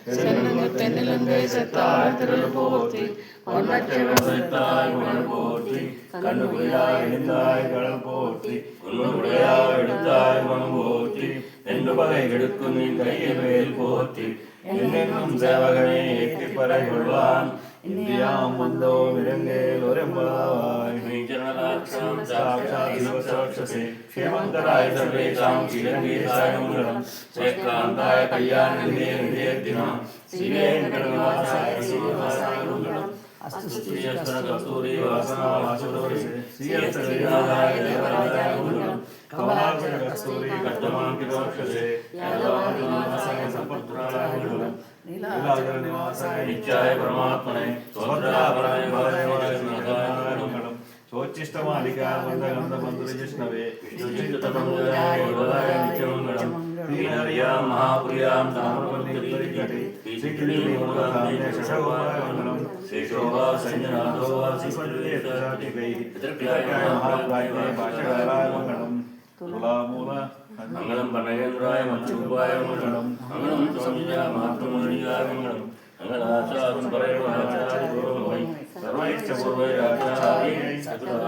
சென்னங்க தென்னிலங்கை செத்தாய் திரள் போற்றி பொன்னச்செவத்தாய் புகழ் போற்றி கண்ணுடையாய் எழுந்தாய் கடல் போற்றி உன்னுடையாய் எடுத்தாய் குணம் போற்றி என்று பகை கெடுக்கும் நீ கையில் வேல் போற்றி என்னென்னும் சேவகனே ஏற்றி பறை கொள்வான் இந்தியாம் வந்தோ விலங்கேல் ஒரெம்பலாவாய் க்ஷேமங்கராய சர்வேஷாம் ஸ்ரீரங்கேசாய மங்களம் ஸ்ரீகாந்தாய கல்யாண நிதியத்தினாம் ஸ்ரீவேங்கடநாதாய ஸ்ரீனிவாசாய மங்களம் அஸ்து கஸ்தூரி வாசனா வாசுதோரி ஸ்ரீநாதாய தேவராஜாய மங்களம் கமலாட்சர கஸ்தூரி கட்டமாங்கிதோஷசே யாதவாதிநாசாய சம்பத்ராய மங்களம் நீலாச்சல நிவாசாய நித்யாய பரமாத்மனே ஸ்வத்ராபராய வாதேவாய மங்களம் சோச்சிஷ்டமாலிகா வந்தகந்தபந்துரிஜிஷ்ணவே விஷ்ணுச்சித்ததமுதாய யுவதாய நித்யமங்கலம் ஸ்ரீநரியாம் மகாபுரியாம் தாமிரபர்ணிகட்டி ஸ்ரீகிரிமுகாதாய சஷகோபாய மங்களம் ஸ்ரீஷோபா சஞ்சனாதோ வாசிபல்லேதாதிகை பிதர்பியாய மகாபிராய பாஷகாராய மங்களம் துலாமூல மங்களம் பனகேந்திராய மச்சூபாய மங்களம் மங்களம் சௌமியா மாத்ருமுனியாய மங்களம் மங்களாச்சாரும் பரேவாச்சாரிய குருவை சர்வைச்ச பூர்வைராச்சாரிய சதுரா